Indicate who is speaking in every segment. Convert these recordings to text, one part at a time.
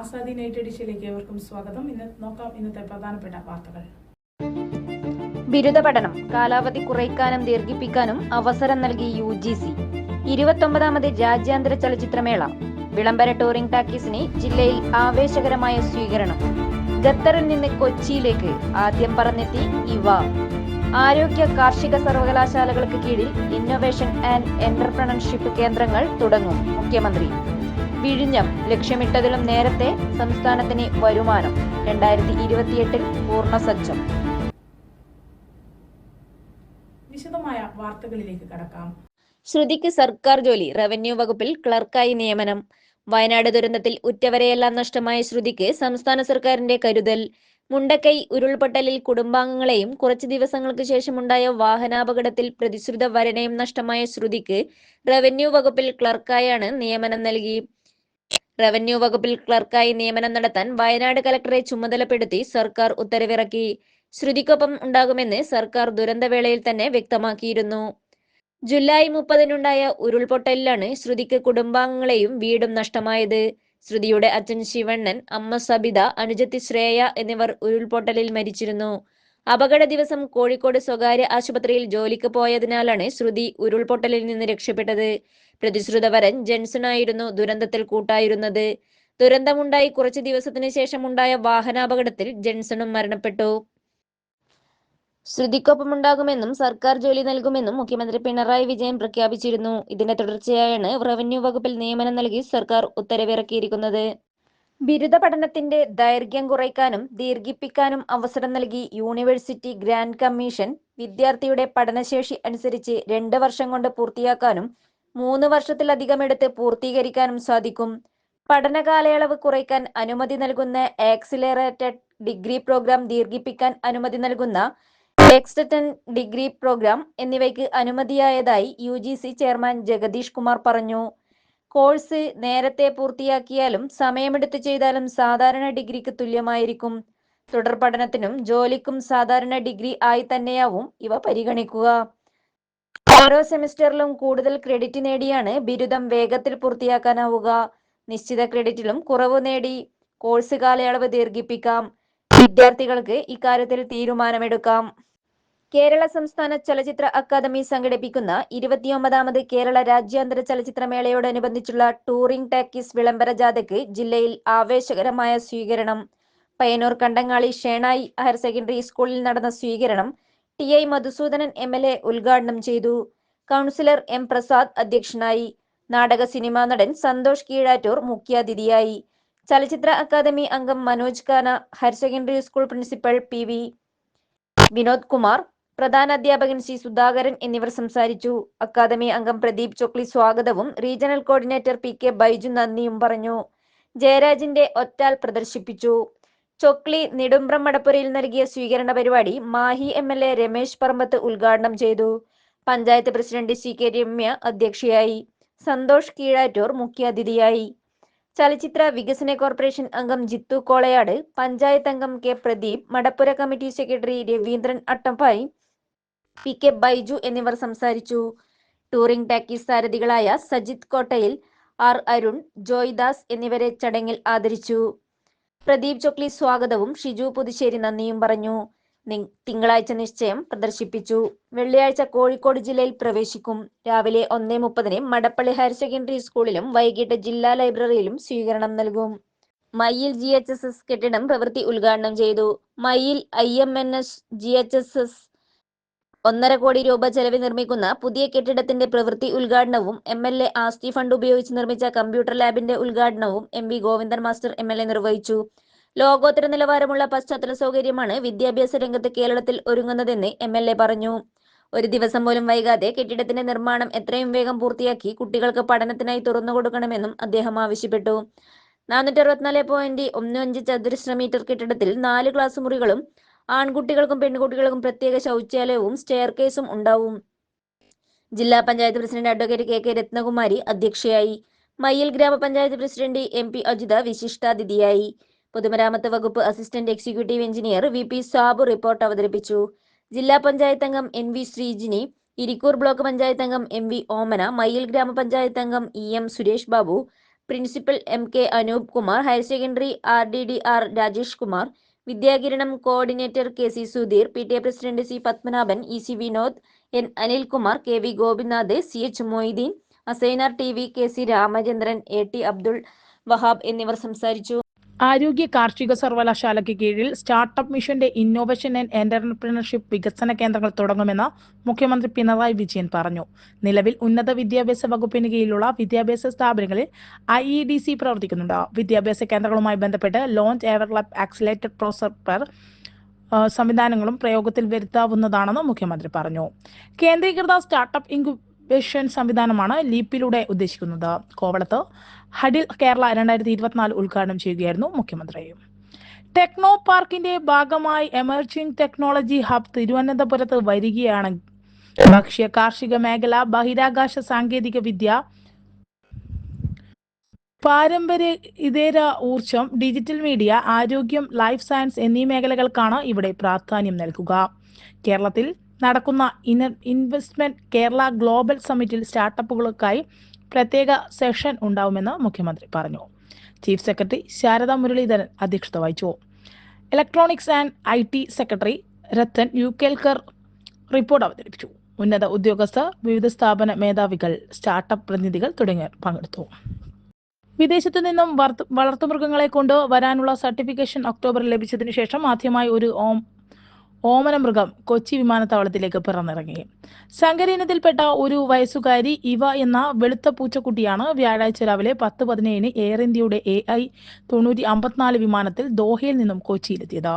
Speaker 1: Azadi night എഡിഷനിലേക്ക് ഏവർക്കും സ്വാഗതം. നോക്കാം ഇന്നത്തെ പ്രധാനപ്പെട്ട വാർത്തകൾ.
Speaker 2: ബിരുദ പഠനം കാലാവധി കുറയ്ക്കാനും ദീർഘിപ്പിക്കാനും അവസരം നൽകി UGC. 29ാമത് രാജ്യാന്തര ചലച്ചിത്രമേള. വിളംബര ടൂറിംഗ് ടാക്കീസിന് ജില്ലയിൽ ആവേശകരമായ സ്വീകരണം. ഖത്തറിൽ നിന്ന് കൊച്ചിയിലേക്ക് ആദ്യം പറന്നെത്തി ഇവ. ആരോഗ്യ കാർഷിക സർവകലാശാലകൾക്ക് കീഴിൽ ഇന്നൊവേഷൻ ആൻഡ് എന്റർപ്രണർഷിപ്പ് കേന്ദ്രങ്ങൾ തുടങ്ങും മുഖ്യമന്ത്രി. വിഴിഞ്ഞം ലക്ഷ്യമിട്ടതിലും നേരത്തെ സംസ്ഥാനത്തിന് വരുമാനം. 2028 പൂർണ്ണസജ്ജം.
Speaker 1: വിശദമായ വാർത്തകളിലേക്ക് കടക്കാം.
Speaker 2: ശ്രുതിക്ക് സർക്കാർ ജോലി. റവന്യൂ വകുപ്പിൽ ക്ലർക്കായി നിയമനം. വയനാട് ദുരന്തത്തിൽ ഉറ്റവരെയെല്ലാം നഷ്ടമായ ശ്രുതിക്ക് സംസ്ഥാന സർക്കാരിന്റെ കരുതൽ. മുണ്ടക്കൈ ഉരുൾപൊട്ടലിൽ കുടുംബാംഗങ്ങളെയും കുറച്ചു ദിവസങ്ങൾക്ക് ശേഷമുണ്ടായ വാഹനാപകടത്തിൽ പ്രതിശ്രുത വരനെയും നഷ്ടമായ ശ്രുതിക്ക് റവന്യൂ വകുപ്പിൽ ക്ലർക്കായാണ് നിയമനം നൽകി. റവന്യൂ വകുപ്പിൽ ക്ലർക്കായി നിയമനം നടത്താൻ വയനാട് കലക്ടറെ ചുമതലപ്പെടുത്തി സർക്കാർ ഉത്തരവിറക്കി. ശ്രുതിക്കൊപ്പം ഉണ്ടാകുമെന്ന് സർക്കാർ ദുരന്തവേളയിൽ തന്നെ വ്യക്തമാക്കിയിരുന്നു. ജൂലൈ 30-നുണ്ടായ ഉരുൾപൊട്ടലിലാണ് ശ്രുതിക്ക് കുടുംബാംഗങ്ങളെയും വീടും നഷ്ടമായത്. ശ്രുതിയുടെ അച്ഛൻ ശിവണ്ണൻ, അമ്മ സബിത, അനുജത്തി ശ്രേയ എന്നിവർ ഉരുൾപൊട്ടലിൽ മരിച്ചിരുന്നു. അപകട ദിവസം കോഴിക്കോട് സ്വകാര്യ ആശുപത്രിയിൽ ജോലിക്ക് പോയതിനാലാണ് ശ്രുതി ഉരുൾപൊട്ടലിൽ നിന്ന് രക്ഷപ്പെട്ടത്. പ്രതിശ്രുത വരൻ ജെൻസൺ ആയിരുന്നു ദുരന്തത്തിൽ കൂട്ടായിരുന്നത്. ദുരന്തമുണ്ടായി കുറച്ചു ദിവസത്തിന് ശേഷം ഉണ്ടായ വാഹനാപകടത്തിൽ ജെൻസണും മരണപ്പെട്ടു. ശ്രുതിക്കൊപ്പമുണ്ടാകുമെന്നും സർക്കാർ ജോലി നൽകുമെന്നും മുഖ്യമന്ത്രി പിണറായി വിജയൻ പ്രഖ്യാപിച്ചിരുന്നു. ഇതിന്റെ തുടർച്ചയായാണ് റവന്യൂ വകുപ്പിൽ നിയമനം നൽകി സർക്കാർ ഉത്തരവിറക്കിയിരിക്കുന്നത്. ബിരുദ പഠനത്തിന്റെ ദൈർഘ്യം കുറയ്ക്കാനും ദീർഘിപ്പിക്കാനും അവസരം നൽകി യൂണിവേഴ്സിറ്റി ഗ്രാന്റ് കമ്മീഷൻ. വിദ്യാർത്ഥിയുടെ പഠനശേഷി അനുസരിച്ച് 2 വർഷം കൊണ്ട് പൂർത്തിയാക്കാനും 3 വർഷത്തിലധികമെടുത്ത് പൂർത്തീകരിക്കാനും സാധിക്കും. പഠന കാലയളവ് കുറയ്ക്കാൻ അനുമതി നൽകുന്ന ആക്സിലറേറ്റഡ് ഡിഗ്രി പ്രോഗ്രാം, ദീർഘിപ്പിക്കാൻ അനുമതി നൽകുന്ന എക്സ്റ്റൻഡ് ഡിഗ്രി പ്രോഗ്രാം എന്നിവയ്ക്ക് അനുമതിയായതായി UGC ചെയർമാൻ ജഗദീഷ് കുമാർ പറഞ്ഞു. കോഴ്സ് നേരത്തെ പൂർത്തിയാക്കിയാലും സമയമെടുത്ത് ചെയ്താലും സാധാരണ ഡിഗ്രിക്ക് തുല്യമായിരിക്കും. തുടർ പഠനത്തിനും ജോലിക്കും സാധാരണ ഡിഗ്രി ആയി തന്നെയാവും ഇവ പരിഗണിക്കുക. ഓരോ സെമിസ്റ്ററിലും കൂടുതൽ ക്രെഡിറ്റ് നേടിയാണ് ബിരുദം വേഗത്തിൽ പൂർത്തിയാക്കാനാവുക. നിശ്ചിത ക്രെഡിറ്റിലും കുറവ് നേടി കോഴ്സ് കാലയളവ് ദീർഘിപ്പിക്കാം. വിദ്യാർത്ഥികൾക്ക് ഇക്കാര്യത്തിൽ തീരുമാനമെടുക്കാം. കേരള സംസ്ഥാന ചലച്ചിത്ര അക്കാദമി സംഘടിപ്പിക്കുന്ന 29ാമത് കേരള രാജ്യാന്തര ചലച്ചിത്രമേളയോടനുബന്ധിച്ചുള്ള ടൂറിംഗ് ടാക്കീസ് വിളംബര ജാഥയ്ക്ക് ജില്ലയിൽ ആവേശകരമായ സ്വീകരണം. പയ്യന്നൂർ കണ്ടങ്ങാളി ഷേണായി ഹയർ സെക്കൻഡറി സ്കൂളിൽ നടന്ന സ്വീകരണം TI മധുസൂദനൻ MLA ഉദ്ഘാടനം ചെയ്തു. കൗൺസിലർ M പ്രസാദ് അധ്യക്ഷനായി. നാടക സിനിമാ നടൻ സന്തോഷ് കീഴാറ്റൂർ മുഖ്യാതിഥിയായി. ചലച്ചിത്ര അക്കാദമി അംഗം Manoj Khana, higher secondary school principal PV Vinod Kumar, പ്രധാനാധ്യാപകൻ C സുധാകരൻ എന്നിവർ സംസാരിച്ചു. അക്കാദമി അംഗം പ്രദീപ് ചൊക്ലി സ്വാഗതവും റീജിയണൽ കോർഡിനേറ്റർ PK ബൈജു നന്ദിയും പറഞ്ഞു. ജയരാജിന്റെ ഒറ്റാൽ പ്രദർശിപ്പിച്ചു. ചൊക്ലി നെടുമ്പ്രം മടപ്പുരയിൽ നൽകിയ സ്വീകരണ പരിപാടി മാഹി MLA രമേശ് പറമ്പത്ത് ഉദ്ഘാടനം ചെയ്തു. പഞ്ചായത്ത് പ്രസിഡന്റ് CK രമ്യ അധ്യക്ഷയായി. സന്തോഷ് കീഴാറ്റൂർ മുഖ്യാതിഥിയായി. ചലച്ചിത്ര വികസന കോർപ്പറേഷൻ അംഗം ജിത്തു കോളയാട്, പഞ്ചായത്ത് അംഗം K പ്രദീപ്, മടപ്പുര committee secretary Raveendran Attappayi, PK Baiju എന്നിവർ സംസാരിച്ചു. ടൂറിംഗ് ടാക്കീസ് സാരഥികളായ സജിത് കോട്ടയിൽ, R അരുൺ, ജോയ് ദാസ് എന്നിവരെ ചടങ്ങിൽ ആദരിച്ചു. പ്രദീപ് ചൊക്ലി സ്വാഗതവും ഷിജു പുതുശ്ശേരി നന്ദിയും പറഞ്ഞു. തിങ്കളാഴ്ച നിശ്ചയം പ്രദർശിപ്പിച്ചു. വെള്ളിയാഴ്ച കോഴിക്കോട് ജില്ലയിൽ പ്രവേശിക്കും. രാവിലെ 1:30 മടപ്പള്ളി ഹയർ സെക്കൻഡറി സ്കൂളിലും വൈകിട്ട് ജില്ലാ ലൈബ്രറിയിലും സ്വീകരണം നൽകും. മയ്യിൽ GHSS കെട്ടിടം പ്രവൃത്തി ഉദ്ഘാടനം ചെയ്തു. മയ്യിൽ IMNS GHSS 1.5 കോടി രൂപ ചെലവിൽ നിർമ്മിക്കുന്ന പുതിയ കെട്ടിടത്തിന്റെ പ്രവൃത്തി ഉദ്ഘാടനവും MLA ആസ്തി ഫണ്ട് ഉപയോഗിച്ച് നിർമ്മിച്ച കമ്പ്യൂട്ടർ ലാബിന്റെ ഉദ്ഘാടനവും MV ഗോവിന്ദൻ മാസ്റ്റർ MLA നിർവഹിച്ചു. ലോകോത്തര നിലവാരമുള്ള പശ്ചാത്തല സൗകര്യമാണ് വിദ്യാഭ്യാസ രംഗത്ത് കേരളത്തിൽ ഒരുങ്ങുന്നതെന്ന് MLA പറഞ്ഞു. ഒരു ദിവസം പോലും വൈകാതെ കെട്ടിടത്തിന്റെ നിർമ്മാണം എത്രയും വേഗം പൂർത്തിയാക്കി കുട്ടികൾക്ക് പഠനത്തിനായി തുറന്നുകൊടുക്കണമെന്നും അദ്ദേഹം ആവശ്യപ്പെട്ടു. 464.15 ചതുരശ്ര മീറ്റർ കെട്ടിടത്തിൽ 4 ക്ലാസ് മുറികളും ആൺകുട്ടികൾക്കും പെൺകുട്ടികൾക്കും പ്രത്യേക ശൗചാലയവും സ്റ്റെയർകേസും ഉണ്ടാവും. ജില്ലാ panchayat president advocate KK Rathnakumari അധ്യക്ഷയായി. മയ്യിൽ ഗ്രാമപഞ്ചായത്ത് പ്രസിഡന്റ് MP അജിത വിശിഷ്ടാതിഥിയായി. പൊതുമരാമത്ത് വകുപ്പ് assistant executive engineer VP Sabu report അവതരിപ്പിച്ചു. ജില്ലാ പഞ്ചായത്ത് അംഗം NV ശ്രീജിനി, ഇരിക്കൂർ ബ്ലോക്ക് പഞ്ചായത്ത് അംഗം MV ഓമന, മയ്യിൽ ഗ്രാമപഞ്ചായത്ത് അംഗം EM Suresh Babu, principal MK Anoop Kumar, higher secondary RDDR Rajesh Kumar, Vidyakiranam coordinator KC Sudheer, PTA president C Padmanabhan, EC Vinod, N Anilkumar, KV Gopinath, CH Moideen, Asainar TV, KC Ramachandran, AT Abdul Wahab എന്നിവർ സംസാരിച്ചു.
Speaker 1: ആരോഗ്യ കാർഷിക സർവകലാശാലയ്ക്ക് കീഴിൽ സ്റ്റാർട്ടപ്പ് മിഷന്റെ ഇന്നോവേഷൻ ആൻഡ് എന്റർപ്രണർഷിപ്പ് വികസന കേന്ദ്രങ്ങൾ തുടങ്ങുമെന്ന് മുഖ്യമന്ത്രി പിണറായി വിജയൻ പറഞ്ഞു. നിലവിൽ ഉന്നത വിദ്യാഭ്യാസ വകുപ്പിന് കീഴിലുള്ള വിദ്യാഭ്യാസ സ്ഥാപനങ്ങളിൽ IEDC പ്രവർത്തിക്കുന്നുണ്ട്. വിദ്യാഭ്യാസ കേന്ദ്രങ്ങളുമായി ബന്ധപ്പെട്ട് ലോഞ്ച് ഡെവലപ്പ് ആക്സിലേറ്റഡ് പ്രോസപ്പർ സംവിധാനങ്ങളും പ്രയോഗത്തിൽ വരുത്താവുന്നതാണെന്ന് മുഖ്യമന്ത്രി പറഞ്ഞു. കേന്ദ്രീകൃത സ്റ്റാർട്ടപ്പ് ഇൻക്യുബേഷൻ സംവിധാനമാണ് ലീപ്പിലൂടെ ഉദ്ദേശിക്കുന്നത്. കോവളത്ത് ഹഡിൽ കേരള 2024 ഉദ്ഘാടനം ചെയ്യുകയായിരുന്നു മുഖ്യമന്ത്രി. ടെക്നോ പാർക്കിന്റെ ഭാഗമായി എമർജിംഗ് ടെക്നോളജി ഹബ് തിരുവനന്തപുരത്ത് വരികയാണ്. ഭക്ഷ്യ കാർഷിക മേഖല, ബഹിരാകാശ സാങ്കേതിക വിദ്യ, പാരമ്പര്യ ഇതര ഊർജം, ഡിജിറ്റൽ മീഡിയ, ആരോഗ്യം, ലൈഫ് സയൻസ് എന്നീ മേഖലകൾക്കാണ് ഇവിടെ പ്രാധാന്യം നൽകുക. കേരളത്തിൽ നടക്കുന്ന ഇൻവെസ്റ്റ്മെന്റ് കേരള ഗ്ലോബൽ സമ്മിറ്റിൽ സ്റ്റാർട്ടപ്പുകൾക്കായി പ്രത്യേക സെഷൻ ഉണ്ടാവുമെന്ന് മുഖ്യമന്ത്രി പറഞ്ഞു. ചീഫ് സെക്രട്ടറി ശാരദ മുരളീധരൻ അധ്യക്ഷത വഹിച്ചു. Electronics and IT secretary Rathan U Kelkar report അവതരിപ്പിച്ചു. ഉന്നത ഉദ്യോഗസ്ഥർ, വിവിധ സ്ഥാപന മേധാവികൾ, സ്റ്റാർട്ടപ്പ് പ്രതിനിധികൾ തുടങ്ങിയവർ പങ്കെടുത്തു. വിദേശത്തു നിന്നും വളർത്തുമൃഗങ്ങളെ കൊണ്ട് വരാനുള്ള സർട്ടിഫിക്കേഷൻ ഒക്ടോബറിൽ ലഭിച്ചതിനു ശേഷം ആദ്യമായി ഒരു ഓമന മൃഗം കൊച്ചി വിമാനത്താവളത്തിലേക്ക് പിറന്നിറങ്ങി. സങ്കര ഇനത്തിൽപ്പെട്ട 1 വയസ്സുകാരി ഇവ എന്ന വെളുത്ത പൂച്ചക്കുട്ടിയാണ് വ്യാഴാഴ്ച രാവിലെ 10:17 എയർ ഇന്ത്യയുടെ AI-9054 വിമാനത്തിൽ ദോഹയിൽ നിന്നും കൊച്ചിയിലെത്തിയത്.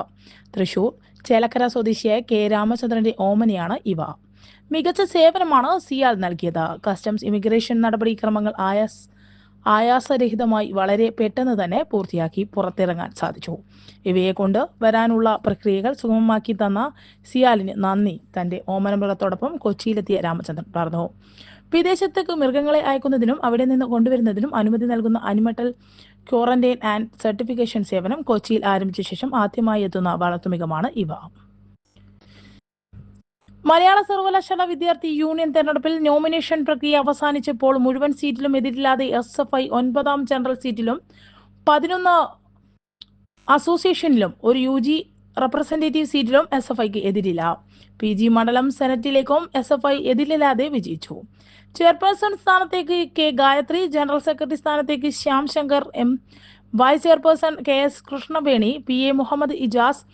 Speaker 1: തൃശൂർ ചേലക്കര സ്വദേശിയായ K രാമചന്ദ്രന്റെ ഓമനയാണ് ഇവ. മികച്ച സേവനമാണ് സിയാൽ നൽകിയത്. കസ്റ്റംസ് ഇമിഗ്രേഷൻ നടപടിക്രമങ്ങൾ ആയാസരഹിതമായി വളരെ പെട്ടെന്ന് തന്നെ പൂർത്തിയാക്കി പുറത്തിറങ്ങാൻ സാധിച്ചു. ഇവയെ കൊണ്ട് വരാനുള്ള പ്രക്രിയകൾ സുഗമമാക്കി തന്ന സിയാലിന് നന്ദി തന്റെ ഓമനമൃഗത്തോടൊപ്പം കൊച്ചിയിലെത്തിയ രാമചന്ദ്രൻ പറഞ്ഞു. വിദേശത്തേക്ക് മൃഗങ്ങളെ അയക്കുന്നതിനും അവിടെ നിന്ന് കൊണ്ടുവരുന്നതിനും അനുമതി നൽകുന്ന അനിമൽ ക്വാറന്റൈൻ ആൻഡ് സർട്ടിഫിക്കേഷൻ സേവനം കൊച്ചിയിൽ ആരംഭിച്ച ശേഷം ആദ്യമായി എത്തുന്ന വളർത്തുമൃഗമാണ് ഇവ. മലയാള സർവകലാശാല വിദ്യാർത്ഥി യൂണിയൻ തെരഞ്ഞെടുപ്പിൽ നോമിനേഷൻ പ്രക്രിയ അവസാനിച്ചപ്പോൾ മുഴുവൻ സീറ്റിലും എതിരില്ലാതെ SFI 9ാം ജനറൽ സീറ്റിലും 11 അസോസിയേഷനിലും ഒരു UG റെപ്രസെന്റേറ്റീവ് സീറ്റിലും SFIക്ക് എതിരില്ല. PG മണ്ഡലം സെനറ്റിലേക്കും SFI എതിരില്ലാതെ വിജയിച്ചു. ചെയർപേഴ്സൺ സ്ഥാനത്തേക്ക് K ഗായത്രി, ജനറൽ സെക്രട്ടറി സ്ഥാനത്തേക്ക് Shyam Shankar M, vice chairperson KS Krishnaveni, PA Muhammad Ijas,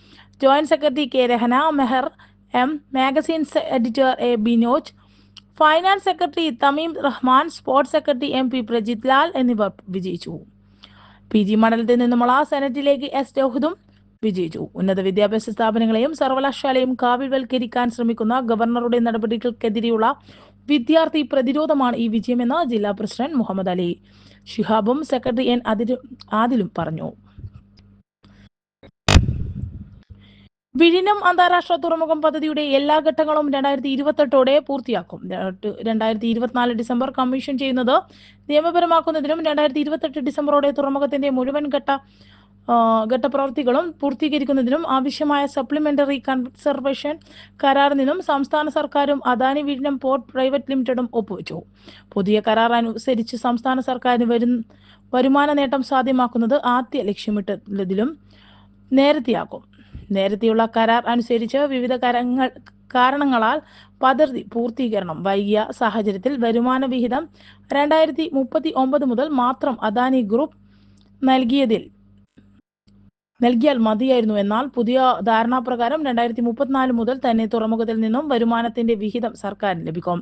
Speaker 1: joint secretary K Rahana Mehar M, magazine editor A Binoj, finance secretary Thameem Rahman, sports secretary MP Prajith Lal എന്നിവർ വിജയിച്ചു. PG മണ്ഡലത്തിൽ നിന്നുമുള്ള സെനറ്റിലേക്ക് S രൗഹദും വിജയിച്ചു. ഉന്നത വിദ്യാഭ്യാസ സ്ഥാപനങ്ങളെയും സർവകലാശാലയും കാവ്യവൽക്കരിക്കാൻ ശ്രമിക്കുന്ന ഗവർണറുടെ നടപടികൾക്കെതിരെയുള്ള വിദ്യാർത്ഥി പ്രതിരോധമാണ് ഈ വിജയമെന്ന് ജില്ലാ പ്രസിഡന്റ് മുഹമ്മദ് അലി ശിഹാബും സെക്രട്ടറി N ആദിലും പറഞ്ഞു. വിഴിഞ്ഞം അന്താരാഷ്ട്ര തുറമുഖം പദ്ധതിയുടെ എല്ലാ ഘട്ടങ്ങളും 2028ഓടെ പൂർത്തിയാക്കും. 2024 ഡിസംബർ കമ്മീഷൻ ചെയ്യുന്നത് നിയമപരമാക്കുന്നതിനും 2028 ഡിസംബറോടെ തുറമുഖത്തിന്റെ മുഴുവൻ ഘട്ട പ്രവൃത്തികളും പൂർത്തീകരിക്കുന്നതിനും ആവശ്യമായ സപ്ലിമെന്ററി കൺസർവേഷൻ കരാറിനും സംസ്ഥാന സർക്കാരും അദാനി വിഴിഞ്ഞം പോർട്ട് പ്രൈവറ്റ് ലിമിറ്റഡും ഒപ്പുവെച്ചു. പുതിയ കരാർ അനുസരിച്ച് സംസ്ഥാന സർക്കാരിന് വരുമാന നേട്ടം സാധ്യമാക്കുന്നത് ആദ്യ ലക്ഷ്യമിട്ടതിലും നേരത്തെയുള്ള കരാർ അനുസരിച്ച് വിവിധ കാരണങ്ങളാൽ പദ്ധതി പൂർത്തീകരണം വൈകിയ സാഹചര്യത്തിൽ വരുമാന വിഹിതം 2039 മുതൽ മാത്രം അദാനി ഗ്രൂപ്പ് നൽകിയാൽ മതിയായിരുന്നു. എന്നാൽ പുതിയ ധാരണാപ്രകാരം 2034 മുതൽ തന്നെ തുറമുഖത്തിൽ നിന്നും വരുമാനത്തിന്റെ വിഹിതം സർക്കാരിന് ലഭിക്കും.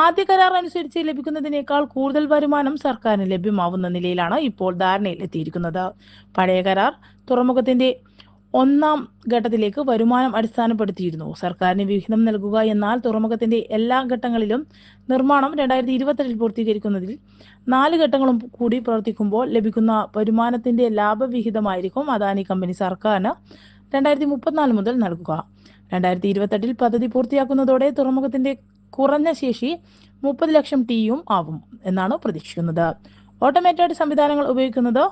Speaker 1: ആദ്യ കരാർ അനുസരിച്ച് ലഭിക്കുന്നതിനേക്കാൾ കൂടുതൽ വരുമാനം സർക്കാരിന് ലഭ്യമാവുന്ന നിലയിലാണ് ഇപ്പോൾ ധാരണയിൽ എത്തിയിരിക്കുന്നത്. പഴയ കരാർ തുറമുഖത്തിന്റെ 1ാം ഘട്ടത്തിലേക്ക് വരുമാനം അടിസ്ഥാനപ്പെടുത്തിയിരുന്നു. സർക്കാരിന് വിഹിതം നൽകുക എന്നാൽ തുറമുഖത്തിന്റെ എല്ലാ ഘട്ടങ്ങളിലും നിർമ്മാണം 2028 പൂർത്തീകരിക്കുന്നതിൽ 4 ഘട്ടങ്ങളും കൂടി പ്രവർത്തിക്കുമ്പോൾ ലഭിക്കുന്ന വരുമാനത്തിന്റെ ലാഭവിഹിതമായിരിക്കും അദാനി കമ്പനി സർക്കാരിന് 2034 മുതൽ നൽകുക. 2028 പദ്ധതി പൂർത്തിയാക്കുന്നതോടെ തുറമുഖത്തിന്റെ കുറഞ്ഞ ശേഷി 30 ലക്ഷം TEU ആവും എന്നാണ് പ്രതീക്ഷിക്കുന്നത്. ഓട്ടോമേറ്റഡ് സംവിധാനങ്ങൾ ഉപയോഗിക്കുന്നത്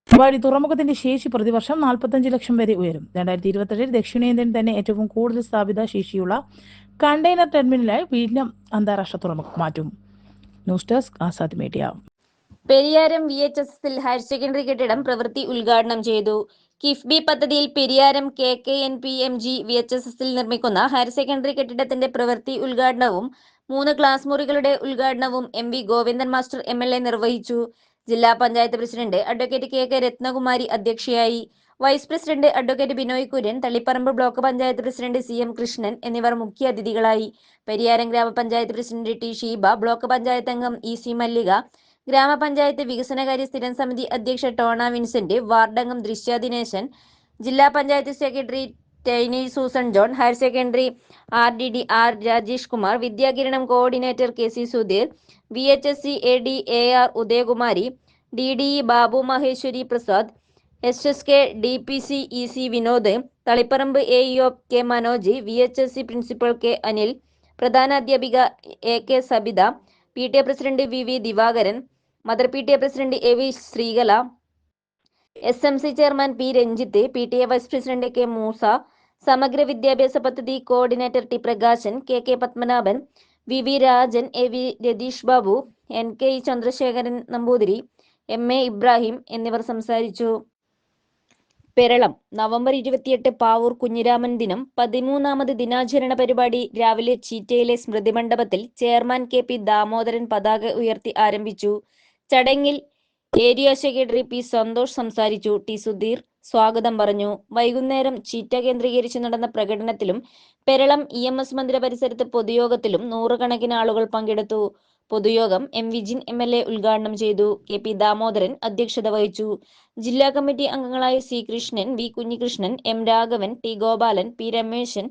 Speaker 1: വഴി തുറമുഖത്തിന്റെ ശേഷി പ്രതിവർഷം 45 ലക്ഷം വരെ ഉയരും. 2028 ദക്ഷിണേന്ത്യൻ തന്നെ ഏറ്റവും കൂടുതൽ സ്ഥാപിത ശേഷിയുള്ള കണ്ടെയ്നർ ടെർമിനലായി വിഴിഞ്ഞം അന്താരാഷ്ട്ര തുറമുഖം മാറ്റും. News desk Azad media.
Speaker 2: Pariyaram VHSL higher secondary കെട്ടിടം പ്രവൃത്തി ഉദ്ഘാടനം ചെയ്തു. കിഫ്ബി പദ്ധതിയിൽ പെരിയാരം KKNPMG VHSL നിർമ്മിക്കുന്ന ഹയർ സെക്കൻഡറി കെട്ടിടത്തിന്റെ പ്രവൃത്തി ഉദ്ഘാടനവും 3 ക്ലാസ് മുറികളുടെ ഉദ്ഘാടനവും MV ഗോവിന്ദൻ മാസ്റ്റർ MLA നിർവഹിച്ചു. ജില്ലാ panchayat president advocate KK Rathnakumari അധ്യക്ഷയായി. Vice president advocate Binoy Kurian, Taliparamba block panchayat president CM Krishnan എന്നിവർ മുഖ്യാതിഥികളായി. പെരിയാരം ഗ്രാമപഞ്ചായത്ത് president T Sheeba, block panchayat അംഗം EC മല്ലിക, ഗ്രാമപഞ്ചായത്ത് വികസനകാര്യ സ്ഥിരം സമിതി അധ്യക്ഷ ടോണ വിൻസെന്റ്, വാർഡംഗം ദൃശ്യ ദിനേശൻ, ജില്ലാ panchayat secretary Tiny Susan John, higher secondary RDD R Rajesh Kumar, Vidyakiranam coordinator KC Sudheer, VHSC AD AR Udayakumari, DDE Babu Maheshwari Prasad, SSK DPC EC Vinod, Taliparamba AEO K Manoj, VHSC principal K Anil, പ്രധാന അധ്യാപിക AK Sabitha, PTA president VV Divakaran, mother PTA president AV Sreekala, SMC chairman P Ranjith, PTA vice president K Moosa, സമഗ്ര വിദ്യാഭ്യാസ പദ്ധതി coordinator T Prakashan, KK Padmanabhan, VV Rajan, AV Ratheesh Babu, NK Chandrasekharan Namboothiri, MA Ibrahim എന്നിവർ സംസാരിച്ചു. Peralam November 28 Pavoor Kunhiraman ദിനം 13ാമത് ദിനാചരണ പരിപാടി രാവിലെ ചീറ്റയിലെ സ്മൃതി മണ്ഡപത്തിൽ ചെയർമാൻ KP ദാമോദരൻ പതാക ഉയർത്തി ആരംഭിച്ചു. ചടങ്ങിൽ ഏരിയ സെക്രട്ടറി P സന്തോഷ് സംസാരിച്ചു. T സുധീർ സ്വാഗതം പറഞ്ഞു. വൈകുന്നേരം ചീറ്റ കേന്ദ്രീകരിച്ച് നടന്ന പ്രകടനത്തിലും പെരളം EMS മന്ദിര പരിസരത്ത് പൊതുയോഗത്തിലും നൂറുകണക്കിന് ആളുകൾ പങ്കെടുത്തു. പൊതുയോഗം M വിജിൻ MLA ഉദ്ഘാടനം ചെയ്തു. KP ദാമോദരൻ അധ്യക്ഷത വഹിച്ചു. ജില്ലാ കമ്മിറ്റി അംഗങ്ങളായ C Krishnan, V Kunhikrishnan, M Raghavan, T Gopalan, P Rameshan,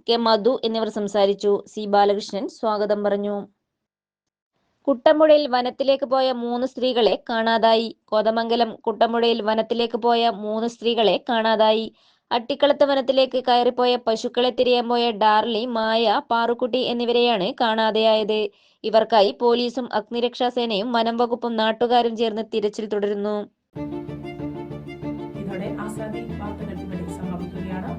Speaker 2: K മധു എന്നിവർ സംസാരിച്ചു. C ബാലകൃഷ്ണൻ സ്വാഗതം പറഞ്ഞു. കുട്ടമ്പുഴയിൽ വനത്തിലേക്ക് പോയ 3 സ്ത്രീകളെ കാണാതായി. കോതമംഗലം കുട്ടമ്പുഴയിൽ വനത്തിലേക്ക് പോയ 3 സ്ത്രീകളെ കാണാതായി. അട്ടിക്കളത്ത് വനത്തിലേക്ക് കയറിപ്പോയ പശുക്കളെ തിരയാൻ പോയ ഡാർലി, മായ, പാറുക്കുട്ടി എന്നിവരെയാണ് കാണാതെയായത്. ഇവർക്കായി പോലീസും അഗ്നിരക്ഷാസേനയും വനം വകുപ്പും നാട്ടുകാരും ചേർന്ന് തിരച്ചിൽ തുടരുന്നു.
Speaker 1: ഇതോടെ ആസാദി വാർത്തകൾ ഇവിടെ സമാപിക്കുകയാണ്.